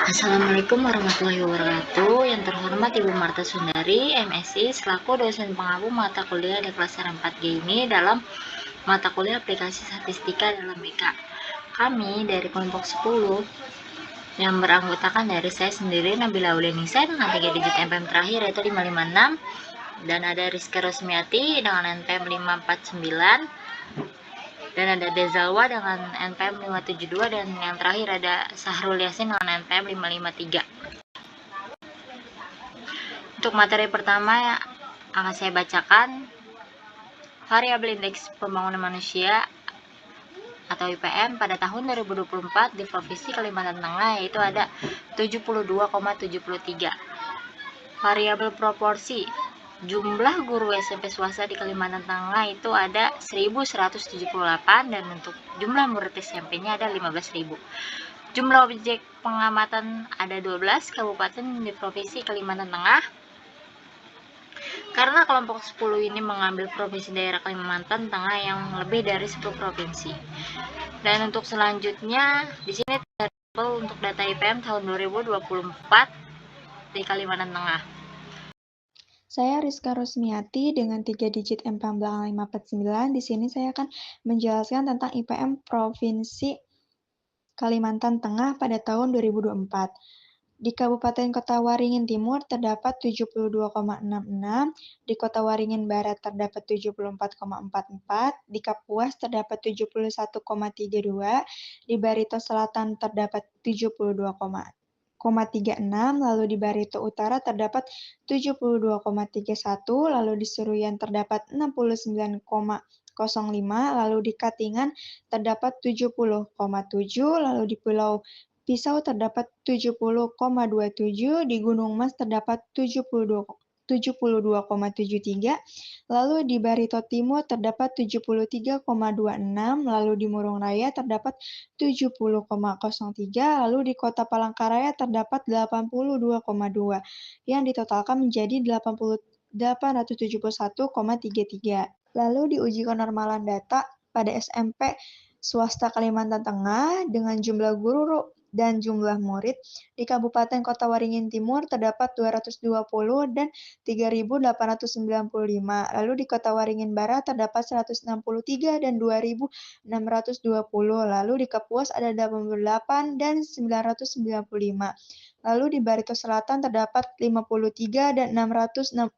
Assalamualaikum warahmatullahi wabarakatuh. Yang terhormat Ibu Marta Sundari, MSI, selaku dosen pengampu mata kuliah di kelas 4G ini dalam mata kuliah aplikasi statistika dalam BK. Kami dari kelompok 10 yang beranggotakan dari saya sendiri, Nabila Aulianisa dengan 3 digit NPM terakhir yaitu 556, dan ada Rizka Rosmiati dengan NPM 549, dan ada Dezalwa dengan NPM 572, dan yang terakhir ada Sahrul Yasin dengan NPM 553. Untuk materi pertama akan saya bacakan variabel indeks pembangunan manusia atau IPM pada tahun 2024 di Provinsi Kalimantan Tengah, yaitu ada 72,73. Variabel proporsi jumlah guru SMP swasta di Kalimantan Tengah itu ada 1178, dan untuk jumlah murid SMP-nya ada 15.000. Jumlah objek pengamatan ada 12 kabupaten di Provinsi Kalimantan Tengah. Karena kelompok 10 ini mengambil provinsi daerah Kalimantan Tengah yang lebih dari 10 provinsi. Dan untuk selanjutnya di sini tabel untuk data IPM tahun 2024 di Kalimantan Tengah. Saya Rizka Rosmiati dengan 3 digit NPM belakang 549. Di sini saya akan menjelaskan tentang IPM Provinsi Kalimantan Tengah pada tahun 2024. Di Kabupaten Kota Waringin Timur terdapat 72,66, di Kota Waringin Barat terdapat 74,44, di Kapuas terdapat 71,32, di Barito Selatan terdapat 72,36, lalu di Barito Utara terdapat 72,31, lalu di Seruyan terdapat 69,05, lalu di Katingan terdapat 70,7, lalu di Pulau Pisau terdapat 70,27, di Gunung Mas terdapat 72,73, lalu di Barito Timur terdapat 73,26, lalu di Murung Raya terdapat 70,03, lalu di Kota Palangkaraya terdapat 82,2, yang ditotalkan menjadi 871,33. Lalu di uji kenormalan data pada SMP swasta Kalimantan Tengah dengan jumlah guru dan jumlah murid, di Kabupaten Kota Waringin Timur terdapat 220 dan 3.895. Lalu di Kota Waringin Barat terdapat 163 dan 2.620. Lalu di Kapuas ada 88 dan 995. Lalu di Barito Selatan terdapat 53 dan 655.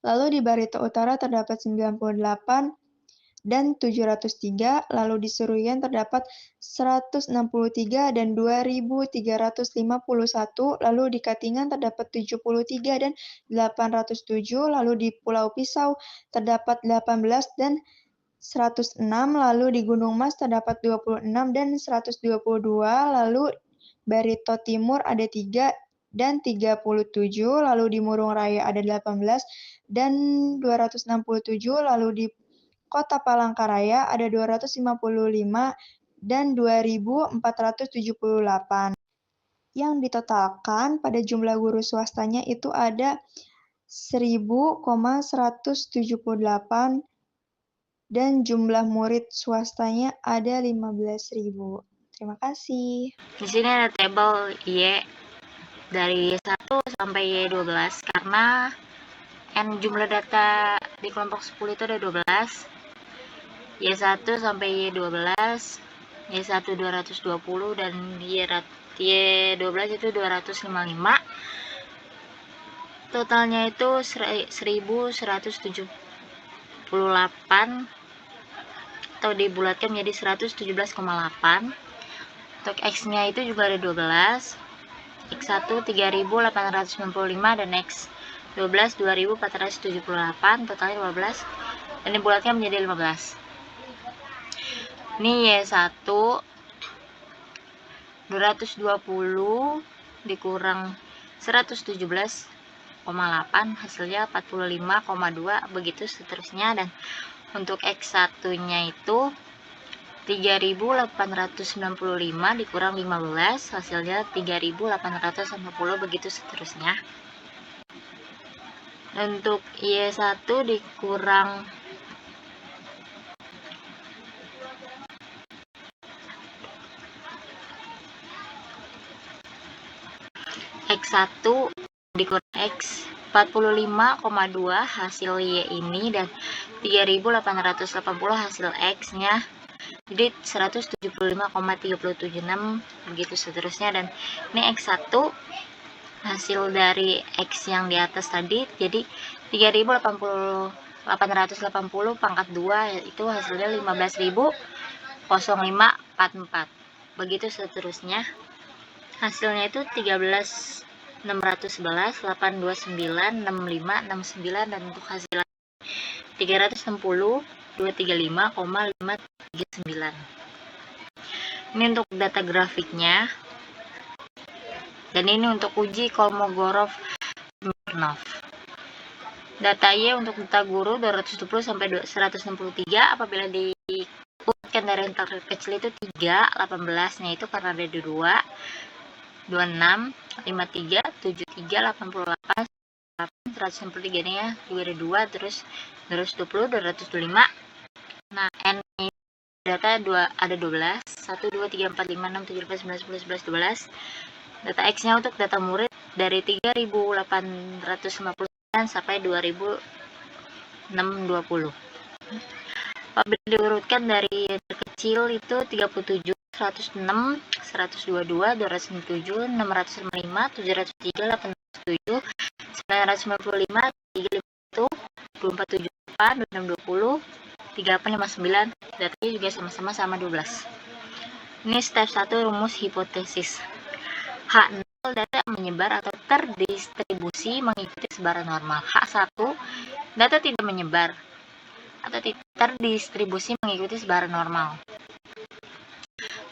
Lalu di Barito Utara terdapat 98 dan 703, lalu di Seruyan terdapat 163 dan 2.351, lalu di Katingan terdapat 73 dan 807, lalu di Pulau Pisau terdapat 18 dan 106, lalu di Gunung Mas terdapat 26 dan 122, lalu Barito Timur ada 3 dan 37, lalu di Murung Raya ada 18 dan 267, lalu di Kota Palangkaraya ada 255 dan 2.478. Yang ditotalkan pada jumlah guru swastanya itu ada 1.178 dan jumlah murid swastanya ada 15.000. Terima kasih. Di sini ada tabel Y dari Y1 sampai Y12 karena jumlah data di kelompok 10 itu ada 12. Y1 sampai Y12, Y1 220 dan Y12 itu 255. Totalnya itu 1.178 atau dibulatkan menjadi 117,8. Untuk X-nya itu juga ada 12. X1 3.895 dan X12 2.478, totalnya 15, dan dibulatkan menjadi 15. Ini Y1 220 dikurang 117,8 hasilnya 45,2, begitu seterusnya. Dan untuk X1-nya itu 3.895 dikurang 15 hasilnya 3.850, begitu seterusnya. Untuk Y1 dikurang X1 dikurang X 45,2 hasil Y ini, dan 3880 hasil X nya, jadi 175,376 begitu seterusnya. Dan ini X1 hasil dari X yang di atas tadi, jadi 3880 pangkat 2 itu hasilnya 15.0544 begitu seterusnya. Hasilnya itu 13.611, 829, 65, 69, dan untuk hasil 360.235,539. Ini untuk data grafiknya, dan ini untuk uji Kolmogorov-Smirnov. Data Y untuk data guru 220 sampai 163, apabila diurutkan dari yang terkecil itu 3, 18 nya itu karena ada 2, 26, 53, 73, 88, 163 nya juga ada 2, terus 220, 225. Nah, N ini data ada 12, 1, 2, 3, 4, 5, 6, 7, 8, 9, 10, 11, 12. Data X nya untuk data murid dari 3.859 sampai 2.620. Apabila diurutkan dari yang terkecil itu 37, 106, 122, 297, 605, 703, 807, 995, 351, 2474, 2620, 3859. Datanya juga sama 12. Ini step 1 rumus hipotesis. H0 data menyebar atau terdistribusi mengikuti sebaran normal. H1 data tidak menyebar atau terdistribusi mengikuti sebaran normal.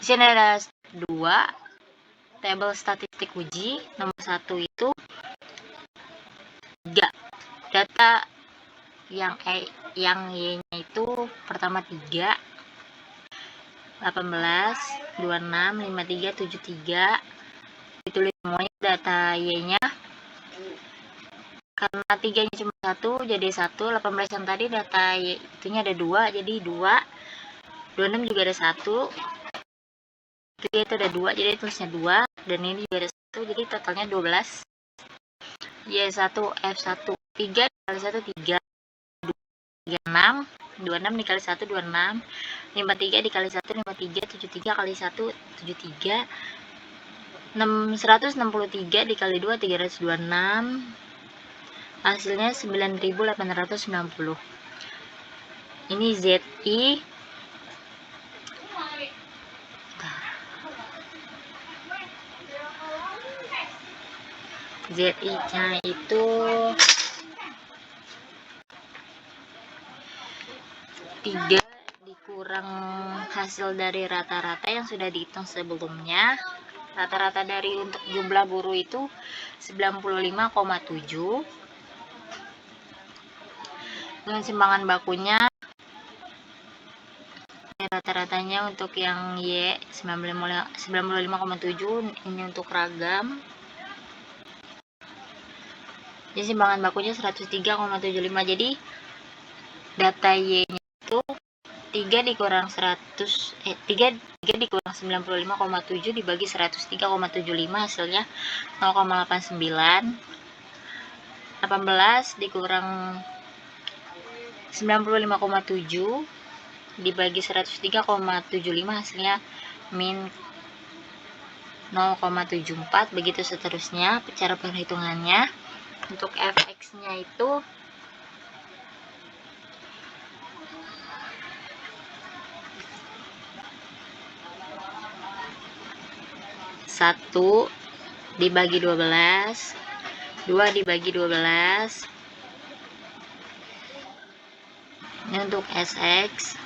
Di sini ada 2 tabel statistik uji. Nomor 1 itu 3 data yang Y-nya itu pertama 3, 18, 26, 53, 73. Ditulis semuanya data Y-nya. Karena 3 nya cuma 1 jadi 1, 18 yang tadi data Y itunya ada 2 jadi 2, 26 juga ada 1, itu ada 2 jadi tulisnya 2, dan ini juga ada 1 jadi totalnya 12. Y1 F1 3 dikali 1 3, 36, 26 dikali 1 26, 53 dikali 1 53, 73 kali 1 73, 163 dikali 2 326, hasilnya 9.890. Ini ZI nya itu 3 dikurang hasil dari rata-rata yang sudah dihitung sebelumnya. Rata-rata dari untuk jumlah guru itu 95,7. Dengan simpangan bakunya rata-ratanya untuk yang Y 95,7, ini untuk ragam. Jadi simpangan bakunya 103,75. Jadi data Y-nya itu 3 dikurang 3 dikurang 95,7 dibagi 103,75 hasilnya 0,89. 18 dikurang 95,7 dibagi 103,75 hasilnya min 0,74. Begitu seterusnya cara perhitungannya. Untuk fx nya itu 1 dibagi 12, 2 dibagi 12. Ini untuk SX.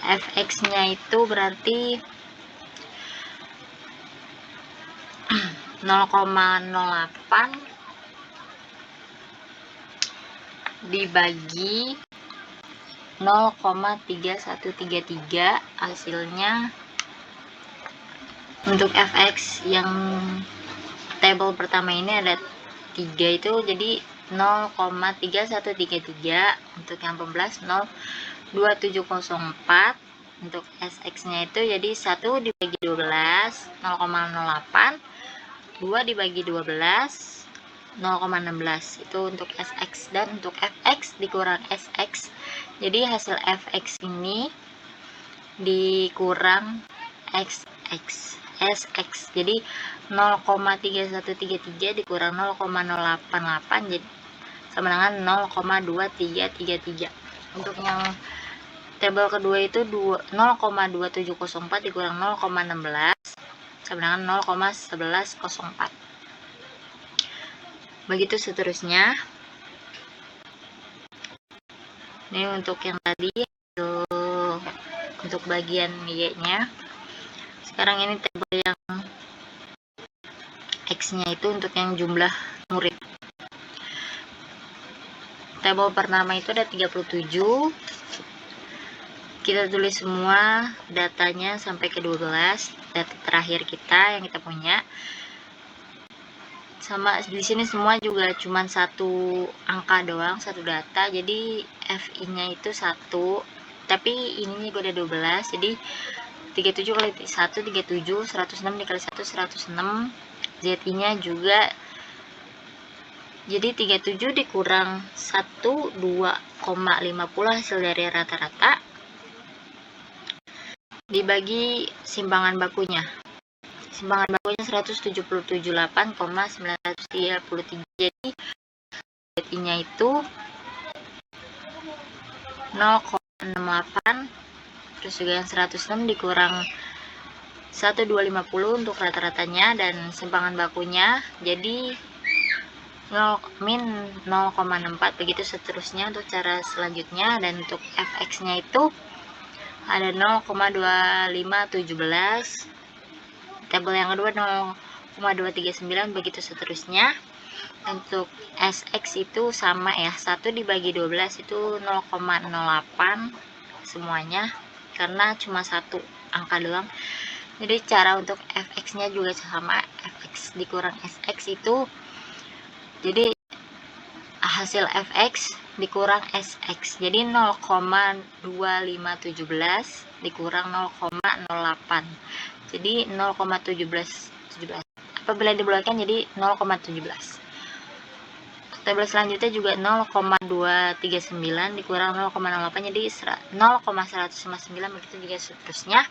Fx nya itu berarti 0,08 dibagi 0,3133, hasilnya untuk fx yang tabel pertama ini ada 3 itu jadi 0,3133. Untuk yang pembelas 0,2704. Untuk SX nya itu jadi 1 dibagi 12 0,08 2 dibagi 12 0,16 itu untuk SX, dan untuk FX dikurang SX, jadi hasil FX ini dikurang XX SX, jadi 0,3133 dikurang 0,088 jadi sama dengan 0,2333. Untuk yang tabel kedua itu 0,2704 dikurang 0,16 sama dengan 0,1104. Begitu seterusnya. Ini untuk yang tadi untuk bagian Y-nya. Sekarang ini tabel yang X-nya itu untuk yang jumlah murid. Tabel pertama itu ada 37. Kita tulis semua datanya sampai ke 12, data terakhir kita yang kita punya. Sama di sini semua juga cuman satu angka doang, satu data. Jadi FI-nya itu 1, tapi ininya juga ada 12. Jadi 37 kali 1 37, 106 dikali 1 106. ZI-nya juga jadi 37 dikurang 1 2,50 hasil dari rata-rata dibagi simpangan bakunya. Simpangan bakunya 177,8,933. Jadi ZI-nya itu 0,68, terus juga yang 106 dikurang 1250 untuk rata-ratanya, dan simpangan bakunya jadi min 0,64. Begitu seterusnya untuk cara selanjutnya. Dan untuk FX-nya itu ada 0,2517, tabel yang kedua 0,239, begitu seterusnya. Untuk SX itu sama ya, 1 dibagi 12 itu 0,08 semuanya, karena cuma satu angka doang. Jadi cara untuk FX-nya juga sama, FX dikurang SX itu jadi hasil FX dikurang SX, jadi 0,2517 dikurang 0,08, jadi 0,17. Apabila dibulatkan jadi 0,17. Tabel selanjutnya juga 0,239 dikurang 0,08 jadi 0,159, begitu juga seterusnya.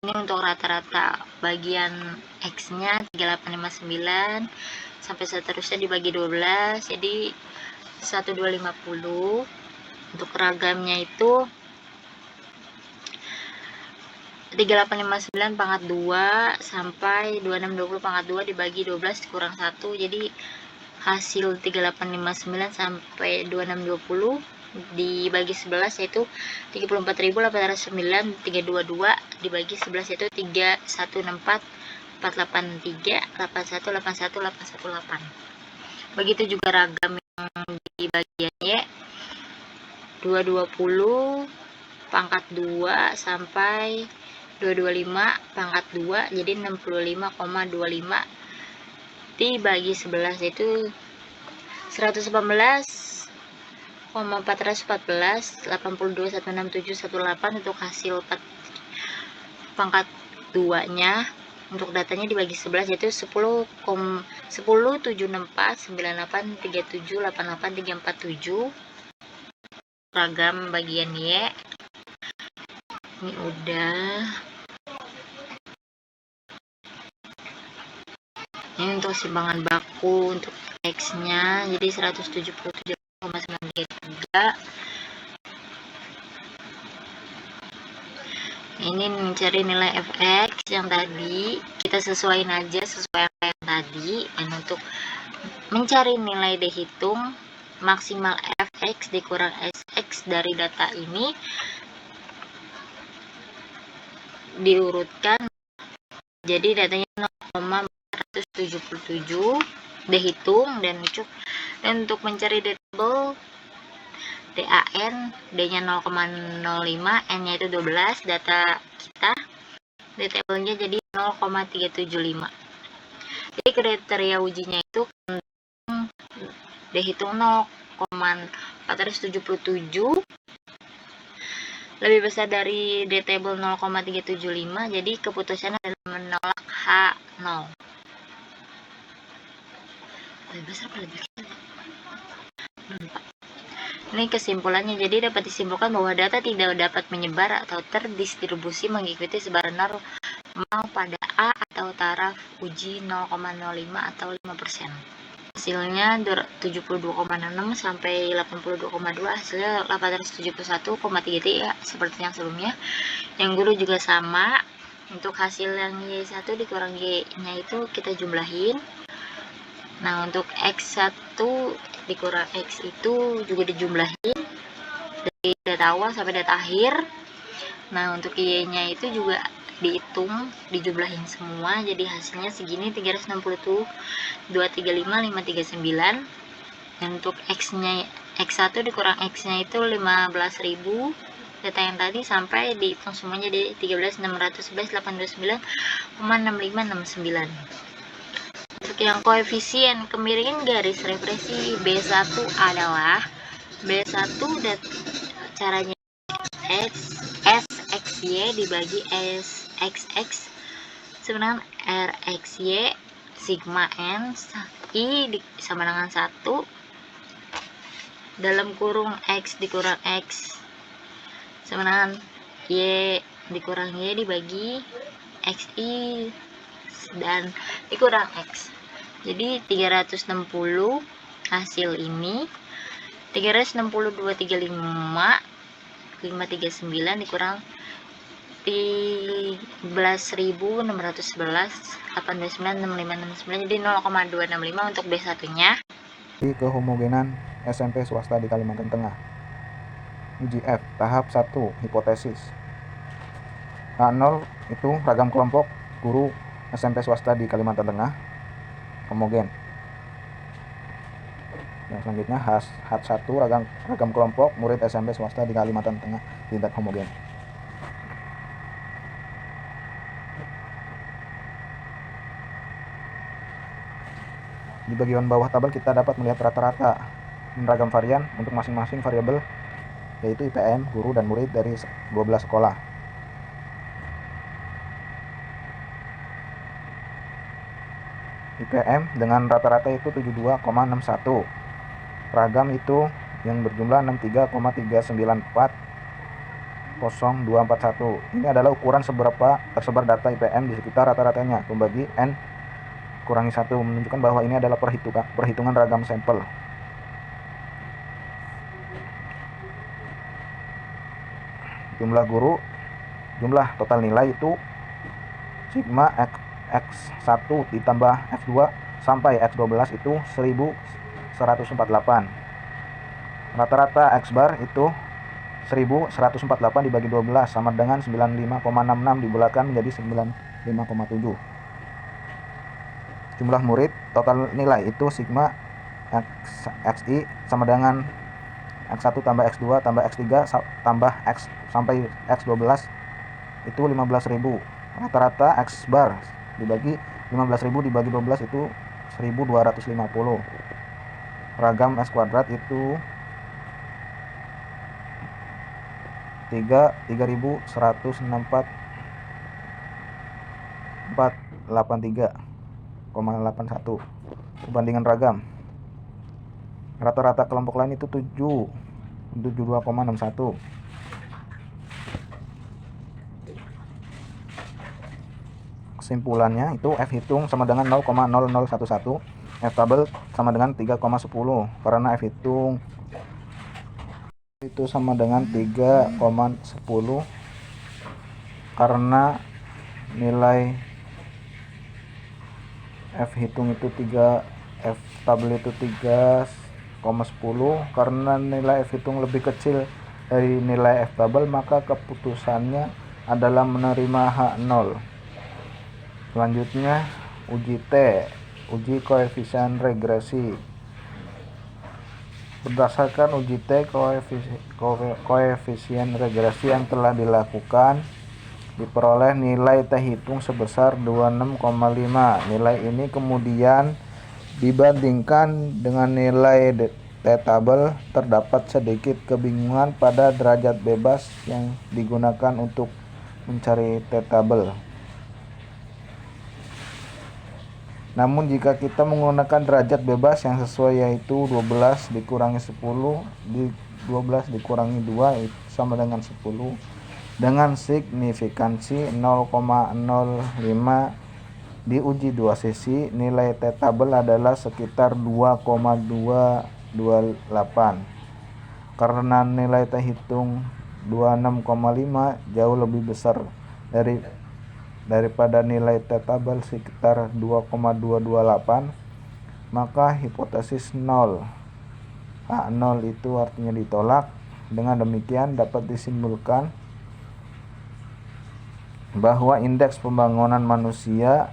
Ini untuk rata-rata bagian X-nya 3859 sampai seterusnya dibagi 12 jadi 1250. Untuk ragamnya itu 3859 pangkat 2 sampai 2620 pangkat 2 dibagi 12 kurang 1, jadi hasil 3859 sampai 2620 dibagi 11 yaitu 34.809, 322 dibagi 11 yaitu 3164 483 81 81 818. Begitu juga ragam yang di bagian Y 220 pangkat 2 sampai 225 pangkat 2 jadi 65,25 dibagi 11 yaitu 118,414 82,16718 untuk hasil pangkat 2 nya. Untuk datanya dibagi 11 yaitu 10,764983788 ragam bagian Y. Ini udah. Ini untuk simpangan baku untuk X nya jadi 177,933. Ini mencari nilai FX yang tadi kita sesuaiin aja sesuai angka yang tadi. Dan untuk mencari nilai dihitung maksimal FX dikurang SX dari data ini diurutkan jadi datanya 0,477 dihitung dan untuk mencari tabel DAN, D-nya 0,05, N-nya itu 12, data kita di tabelnya jadi 0,375. Jadi kriteria ujinya itu dihitung 0,477 lebih besar dari D table 0,375, jadi keputusannya adalah menolak H0. Lebih besar apa lebih kecil? Ini kesimpulannya, jadi dapat disimpulkan bahwa data tidak dapat menyebar atau terdistribusi mengikuti sebaran normal pada A atau taraf uji 0,05 atau 5%. Hasilnya 72,66 sampai 82,2, hasilnya 871,33 seperti yang sebelumnya. Yang guru juga sama. Untuk hasil yang Y1 dikurang Y-nya itu kita jumlahin. Nah, untuk X1 dikurang X itu juga dijumlahin dari data awal sampai data akhir. Nah, untuk Y-nya itu juga dihitung, dijumlahin semua, jadi hasilnya segini 360 235 539. Dan untuk X-nya, X1 dikurang X-nya itu 15.000. Data yang tadi sampai dihitung semuanya di 13.611.829,6569. Untuk yang koefisien kemiringan garis referensi B1 adalah B1 dan caranya SXY dibagi SXX sebenarnya RXY sigma N I sama dengan 1 dalam kurung X dikurang X sama dengan Y dikurang Y dibagi XI dan dikurang X. Jadi 360 hasil ini 360 235 539 dikurang 13.611 829,6569, jadi 0,265 untuk B1 nya. Kehomogenan SMP swasta di Kalimantan Tengah. Uji F tahap 1 hipotesis. H0 itu ragam kelompok guru SMP swasta di Kalimantan Tengah homogen. Yang selanjutnya H1 ragam kelompok murid SMP swasta di Kalimantan Tengah tidak homogen. Di bagian bawah tabel kita dapat melihat rata-rata ragam varian untuk masing-masing variabel, yaitu IPM guru dan murid dari 12 sekolah. IPM dengan rata-rata itu 72,61. Ragam itu yang berjumlah 63,394,0241. Ini adalah ukuran seberapa tersebar data IPM di sekitar rata-ratanya membagi N kurangi 1, menunjukkan bahwa ini adalah perhitungan ragam sampel. Jumlah guru, jumlah total nilai itu sigma X1 ditambah X2 sampai X12 itu 1148. Rata-rata X bar itu 1148 dibagi 12 sama dengan 95,66 dibulatkan menjadi 95,7. Jumlah murid total nilai itu sigma XI sama dengan X1 tambah X2 tambah X3 tambah X sampai X12 itu 15.000. Rata-rata X bar dibagi 15.000 dibagi 12 itu 1250. Ragam X kuadrat itu 3.164,483,81. Perbandingan ragam. Rata-rata kelompok lain itu 72,61. Kesimpulannya itu F hitung sama dengan 0,0011, F tabel sama dengan 3,10. Karena F hitung itu sama dengan 3,10 karena nilai F hitung itu 3, F tabel itu 3,10 karena nilai F hitung lebih kecil dari nilai F tabel, maka keputusannya adalah menerima H0. Selanjutnya uji T, uji koefisien regresi. Berdasarkan uji T, koefisien regresi yang telah dilakukan diperoleh nilai T hitung sebesar 26,5. Nilai ini kemudian dibandingkan dengan nilai T-tabel terdapat sedikit kebingungan pada derajat bebas yang digunakan untuk mencari T-tabel. Namun jika kita menggunakan derajat bebas yang sesuai, yaitu 12 dikurangi 10 12 dikurangi 2 sama dengan 10, dengan signifikansi 0,05 diuji dua sisi, nilai T-tabel adalah sekitar 2,228. Karena nilai T hitung 26,5 jauh lebih besar daripada nilai T-tabel sekitar 2,228, maka hipotesis 0 H0 itu artinya ditolak. Dengan demikian dapat disimpulkan bahwa indeks pembangunan manusia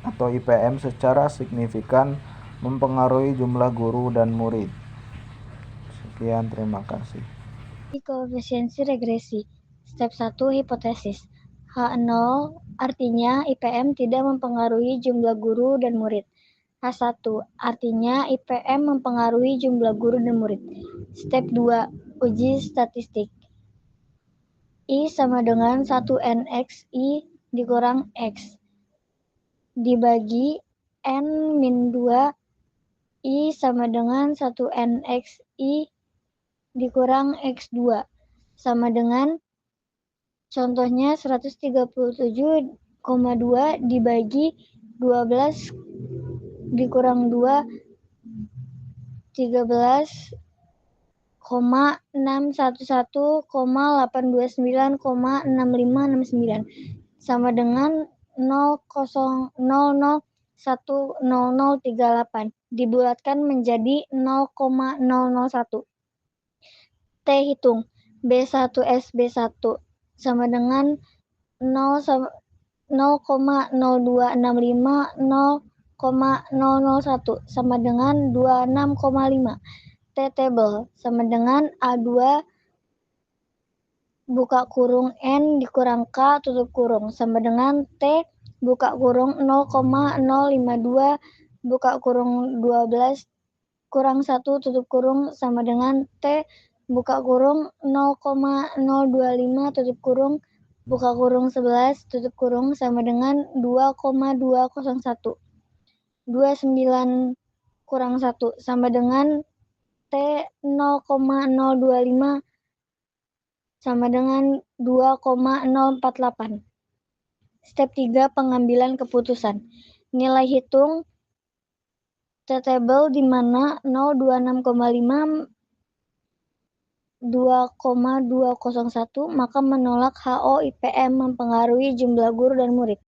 atau IPM secara signifikan mempengaruhi jumlah guru dan murid. Sekian, terima kasih. Koefisiensi regresi. Step 1, hipotesis. H0 artinya IPM tidak mempengaruhi jumlah guru dan murid. H1 artinya IPM mempengaruhi jumlah guru dan murid. Step 2, uji statistik. I sama dengan 1NX I dikurang X dibagi N-2 I sama dengan 1NX I dikurang X2 sama dengan, contohnya 137,2 dibagi 12 dikurang 2, 13,611,829,6569 sama dengan 0,00100038 dibulatkan menjadi 0,001. T hitung B1S B1 sama dengan 0,0265 0,001 sama dengan 26,5. T-table sama dengan A2 buka kurung N dikurang K tutup kurung sama dengan T buka kurung 0,052 buka kurung 12 kurang 1 tutup kurung sama dengan T buka kurung 0,025 tutup kurung buka kurung 11 tutup kurung sama dengan 2,201. 29 kurang 1 sama dengan T 0,025 sama dengan 2,048. Step 3, pengambilan keputusan. Nilai hitung T-table di mana 026,5 2,201 maka menolak HO IPM mempengaruhi jumlah guru dan murid.